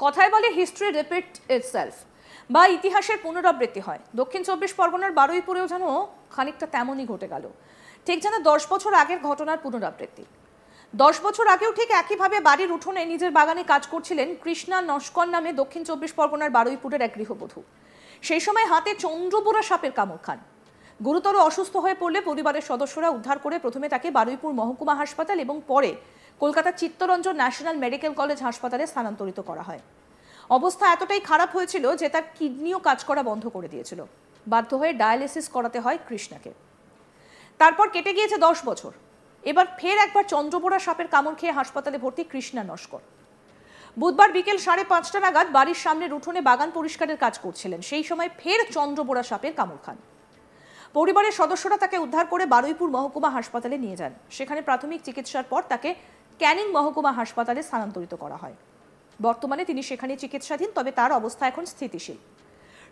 কথায় বলে history repeat itself বা ইতিহাসের পুনরাবৃত্তি হয়। দক্ষিণ 24 পরগনার বারুইপুরেও যেন খানিকটা তেমনই ঘটে গেল। ঠিক যেন 10 বছর আগের ঘটনার পুনরাবৃত্তি। 10 বছর আগেও ঠিক একইভাবে বাড়ির উঠোনে নিজের বাগানে কাজ করছিলেন কৃষ্ণা নস্কর নামে দক্ষিণ 24 পরগনার বারুইপুরের এক গৃহবধূ। সেই সময় হাতে চন্দ্রবোরা সাপের কামড় খান। গুরুতর অসুস্থ হয়ে পড়লে পরিবারের সদস্যরা উদ্ধার করে প্রথমে তাকে বারুইপুর মহকুমা হাসপাতাল এবং পরে কলকাতার চিত্তরঞ্জন ন্যাশনাল মেডিকেল কলেজ হাসপাতালে স্থানান্তরিত করা হয়। অবস্থা এতটাই খারাপ হয়েছিল যে তার কিডনিও কাজ করা বন্ধ করে দিয়েছিল। বাধ্য হয়ে ডায়ালিসিস করাতে হয় কৃষ্ণাকে। তারপর কেটে গিয়েছে 10 বছর। এবার ফের একবার চন্দ্রবোরা সাপের কামড় খেয়ে হাসপাতালে ভর্তি কৃষ্ণা নস্কর। বুধবার বিকেল 5:30 নাগাদ বাড়ির সামনের উঠোনে বাগান পরিষ্কারের কাজ করছিলেন। সেই সময় ফের চন্দ্রবোরা সাপের কামড় খান। পরিবারের সদস্যরা তাকে উদ্ধার করে বারুইপুর মহকুমা হাসপাতালে নিয়ে যান। সেখানে প্রাথমিক চিকিৎসার পর তাকে ক্যানিং মহকুমা হাসপাতালে স্থানান্তরিত করা হয়। বর্তমানে তিনি সেখানে চিকিৎসাধীন, তবে তার অবস্থা এখন স্থিতিশীল।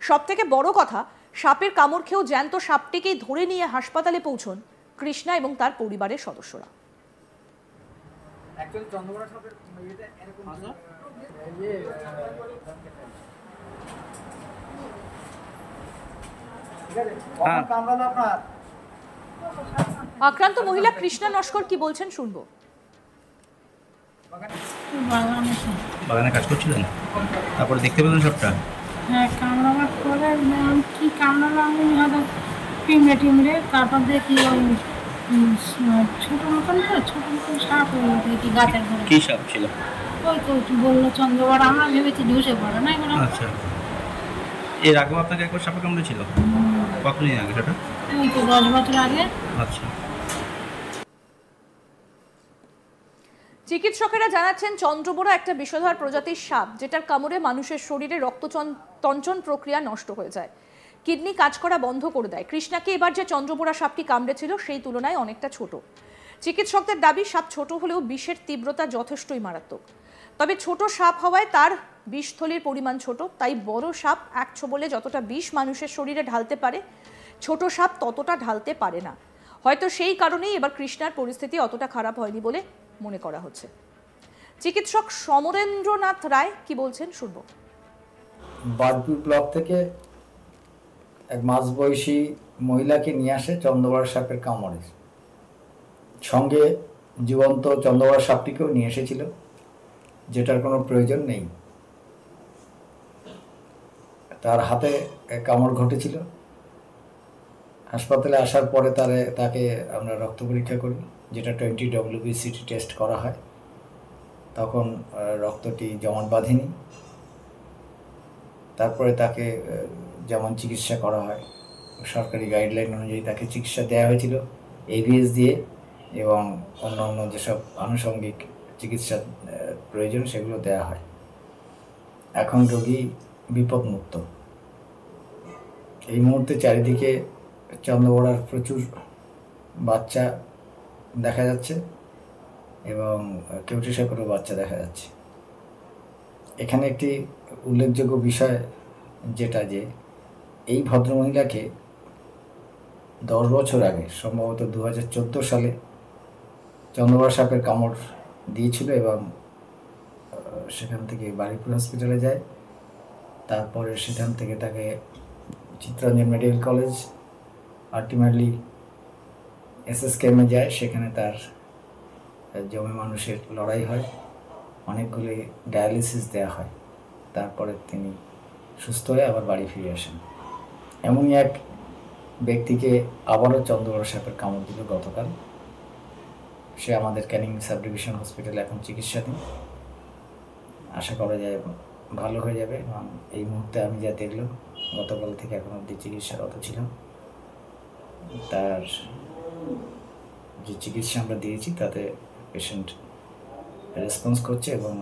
সবথেকে বড় কথা, সাপের কামড় খেয়েও জ্যান্ত সাপটিকেই ধরে নিয়ে হাসপাতালে পৌঁছন কৃষ্ণা এবং তার পরিবারের সদস্যরা। আক্রান্ত মহিলা কৃষ্ণা নস্কর কি বলছেন শুনবো। বাগানে কাজ করছিলেন, তারপরে দেখতে পেলেন সবটা? হ্যাঁ, কামড়াবার পরে কি কামড়ালো আমি হয়তো টিমড়ে টিমড়ে, তারপর দেখি ওই ছোট মতন সাপ দেখি গাছের ঘরে। কি সাপ ছিল? ওই তো বললো চন্দ্রবোরা, আমরা ভেবেছি ঢুসে পড়ে না এগুলো। আচ্ছা, এর আগেও আপনাকে একবার সাপে কামড়েছিল? কতদিন আগে সেটা? ওই তো 10 বছর আগে। আচ্ছা। চিকিৎসকেরা জানাচ্ছেন চন্দ্রবোরা একটা বিষধর প্রজাতির সাপ, যেটার কামড়ে মানুষের শরীরে রক্ততঞ্চন প্রক্রিয়া নষ্ট হয়ে যায়, কিডনি কাজ করা বন্ধ করে দেয়। কৃষ্ণাকে এবার যে চন্দ্রবোরা সাপটি কামড়েছিল সেই তুলনায় অনেকটা ছোট। চিকিৎসকদের দাবি সাপ ছোট হলেও বিষের তীব্রতা যথেষ্টই মারাত্মক। তবে ছোট সাপ হওয়ায় তার বিষথলির পরিমাণ ছোট, তাই বড় সাপ এক ছোবলে যতটা বিষ মানুষের শরীরে ঢালতে পারে ছোট সাপ ততটা ঢালতে পারে না। হয়তো সেই কারণেই এবার কৃষ্ণার পরিস্থিতি অতটা খারাপ হয়নি বলে মনে করা হচ্ছে। চিকিৎসক সমরেন্দ্রনাথ রায় কি বলছেন শুনবো। বারুইপুর ব্লক থেকে এক মাঝবয়সী মহিলাকে নিয়ে আসে চন্দ্রবোরা সাপের কামড়ে। সঙ্গে জীবন্ত চন্দ্রবোরা সাপটিকেও নিয়ে এসেছিল, যেটার কোনো প্রয়োজন নেই। তার হাতে কামড় ঘটেছিল। হাসপাতালে আসার পরে তাকে আমরা রক্ত পরীক্ষা করি, যেটা 20 WBCT টেস্ট করা হয়। তখন রক্তটি জমাট বাঁধেনি। তারপরে তাকে যেমন চিকিৎসা করা হয় সরকারি গাইডলাইন অনুযায়ী তাকে চিকিৎসা দেওয়া হয়েছিল ABS দিয়ে, এবং অন্য যেসব আনুষঙ্গিক চিকিৎসা প্রয়োজন সেগুলো দেওয়া হয়। এখন রোগী বিপদমুক্ত। এই মুহূর্তে চারিদিকে চন্দ্রবোরার প্রচুর বাচ্চা দেখা যাচ্ছে এবং কেউটি সাপেরও বাচ্চা দেখা যাচ্ছে। এখানে একটি উল্লেখযোগ্য বিষয় যেটা, যে এই ভদ্রমহিলাকে 10 বছর আগে সম্ভবত 2014 সালে চন্দ্রবোরা সাপের কামড় দিয়েছিল এবং সেখান থেকে বারুইপুর হসপিটালে যায়। তারপরে সেখান থেকে তাকে চিত্তরঞ্জন মেডিকেল কলেজ, আলটিমেটলি SSKM-এ যায়। সেখানে তার জমে মানুষের লড়াই হয়, অনেকগুলি ডায়ালিসিস দেওয়া হয়। তারপরে তিনি সুস্থ হয়ে আবার বাড়ি ফিরে আসেন। এমনই এক ব্যক্তিকে আবারও চন্দ্রবোরা সাপের কামড় দিল গতকাল। সে আমাদের ক্যানিং সাব ডিভিশন হসপিটালে এখন চিকিৎসাধীন। আশা করা যায় ভালো হয়ে যাবে। এবং এই মুহূর্তে আমি যা দেখলাম, গতকাল থেকে এখন অবধি চিকিৎসারত ছিলাম, তার যে চিকিৎসা আমরা দিয়েছি তাতে পেশেন্ট রেসপন্স করছে, এবং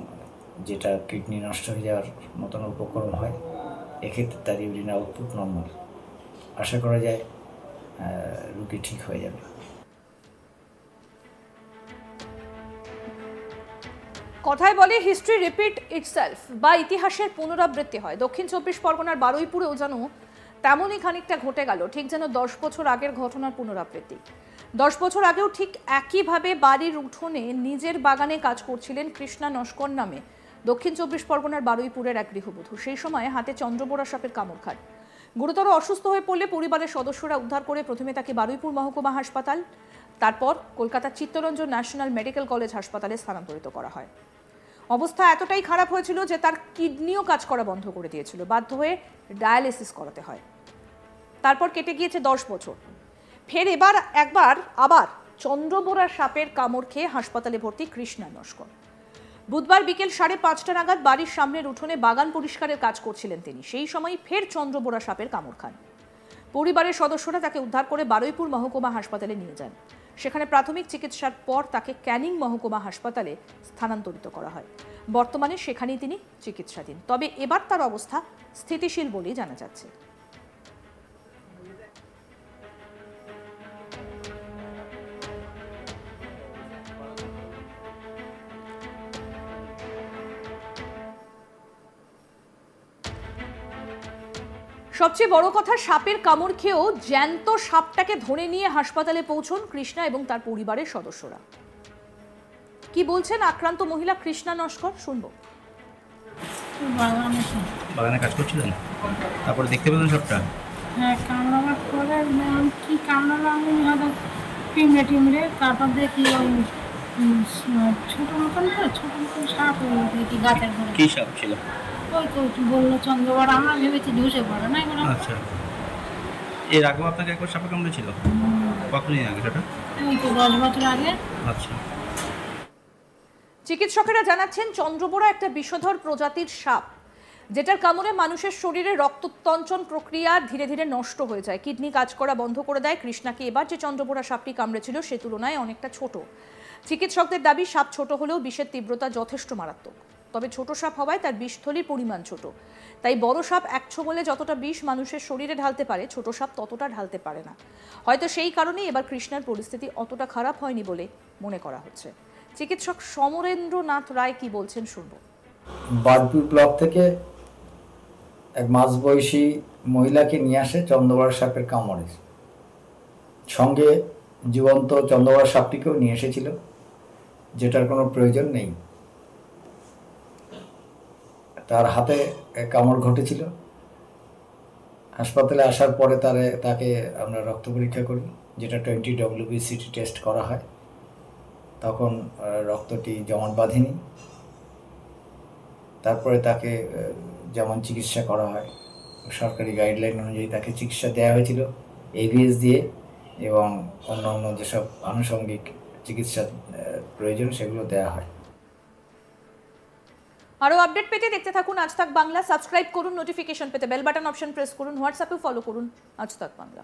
যেটা কিডনি নষ্ট হয়ে যাওয়ার মতন উপকরণ হয় এক্ষেত্রে তার ইউরিন আউটপুট নর্মাল। আশা করা যায় রোগী ঠিক হয়ে যাবে। কথায় বলে হিস্ট্রি রিপিট ইটসেলফ বা ইতিহাসের পুনরাবৃত্তি হয়। দক্ষিণ 24 পরগনার বারুইপুরেও যেন তেমনই খানিকটা ঘটে গেল, ঠিক যেন 10 বছর আগের ঘটনার পুনরাবৃত্তি। 10 বছর আগেও ঠিক একইভাবে বাড়ির উঠোনে নিজের বাগানে কাজ করছিলেন কৃষ্ণা নস্কর নামে দক্ষিণ 24 পরগনার বারুইপুরের এক গৃহবধূ। সেই সময় হাতে চন্দ্রবোরা সাপের কামড় খান। গুরুতর অসুস্থ হয়ে পড়লে পরিবারের সদস্যরা উদ্ধার করে প্রথমে তাকে বারুইপুর মহকুমা হাসপাতাল, তারপর কলকাতার চিত্তরঞ্জন ন্যাশনাল মেডিকেল কলেজ হাসপাতালে স্থানান্তরিত করা হয়। অবস্থা এতটাই খারাপ হয়েছিল যে তার কিডনিও কাজ করা বন্ধ করে দিয়েছিল। বাধ্য হয়ে ডায়ালিসিস করাতে হয়। তারপর কেটে গিয়েছে 10 বছর। ফের আবার চন্দ্রবোরা সাপের কামড় খেয়ে হাসপাতালে ভর্তি কৃষ্ণা নস্কর। বুধবার বিকেল 5:30 নাগাদ বাড়ির সামনের উঠোনে বাগান পরিষ্কারের কাজ করছিলেন তিনি। সেই সময় ফের চন্দ্রবোরা সাপের কামড় খান। পরিবারের সদস্যরা তাকে উদ্ধার করে বারুইপুর মহকুমা হাসপাতালে নিয়ে যান। সেখানে প্রাথমিক চিকিৎসার পর তাকে ক্যানিং মহকুমা হাসপাতালে স্থানান্তরিত করা হয়। বর্তমানে সেখানেই তিনি চিকিৎসাধীন। তবে এবার তার অবস্থা স্থিতিশীল বলেই জানা যাচ্ছে। সবচেয়ে বড় কথা, সাপের কামড় খেয়েও জ্যান্ত সাপটাকে ধরে নিয়ে হাসপাতালে পৌঁছন কৃষ্ণা এবং তার পরিবারের সদস্যরা। কি বলছেন আক্রান্ত মহিলা কৃষ্ণা নস্কর, শুনবো। বাগানে কাজ করছিলেন, তারপরে দেখতে পেলেন সাপটা? হ্যাঁ, কামড়াবার পরে কি কামড়ালো আমি হয়তো টিমড়ে তারপর দেখি ওই ছোট মতন সাপ দেখি গাছের ঘরে। কি সাপ ছিল? ওই তো বললো চন্দ্রবোরা, আমরা ভেবেছি ধসে পড়ে না এগুলো। আচ্ছা, এর আগেও আপনাকে একবার সাপে কামড়েছিল? কতদিন আগে সেটা? ওই তো 10 বছর আগে। আচ্ছা। চিকিৎসকেরা জানাচ্ছেন চন্দ্রবোরা একটা বিষধর প্রজাতির সাপ, যেটার কামড়ে মানুষের শরীরে রক্ততঞ্চন প্রক্রিয়া ধীরে ধীরে নষ্ট হয়ে যায়, কিডনি কাজ করা বন্ধ করে দেয়। কৃষ্ণাকে এবার যে চন্দ্রবোরা সাপটি কামড়েছিল সে তুলনায় অনেকটা ছোট। চিকিৎসকদের দাবি সাপ ছোট হলেও বিষের তীব্রতা যথেষ্ট মারাত্মক। তবে ছোট সাপ হওয়ায় তার বিষথলির পরিমাণ ছোট, তাই বড় সাপ এক ছোবলে যতটা বিষ মানুষের শরীরে ঢালতে পারে ছোট সাপ ততটা ঢালতে পারে না। হয়তো সেই কারণেই এবার কৃষ্ণার পরিস্থিতি অতটা খারাপ হয়নি বলে মনে করা হচ্ছে। চিকিৎসক সমরেন্দ্রনাথ রায় কি বলছেন, শুনবো। বারুইপুর ব্লক থেকে এক মাঝবয়সী মহিলাকে নিয়ে আসে চন্দ্রবোরা সাপের কামড়ে। সঙ্গে জীবন্ত চন্দ্রবোরা সাপটিকেও নিয়ে এসেছিল, যেটার কোনো প্রয়োজন নেই। তার হাতে কামড় ঘটেছিল। হাসপাতালে আসার পরে তাকে আমরা রক্ত পরীক্ষা করি, যেটা 20 WBCT টেস্ট করা হয়। তখন রক্তটি জমাট বাঁধেনি। তারপরে তাকে যেমন চিকিৎসা করা হয় সরকারি গাইডলাইন অনুযায়ী তাকে চিকিৎসা দেওয়া হয়েছিল ABS দিয়ে, এবং অন্য যেসব আনুষঙ্গিক চিকিৎসা প্রয়োজন সেগুলো দেওয়া হয়। আরো আপডেট পেতে দেখতে থাকুন আজ তাক বাংলা। সাবস্ক্রাইব করুন, নোটিফিকেশন পেতে বেল বাটন অপশন প্রেস করুন, হোয়াটসঅ্যাপে ফলো করুন আজ তাক বাংলা।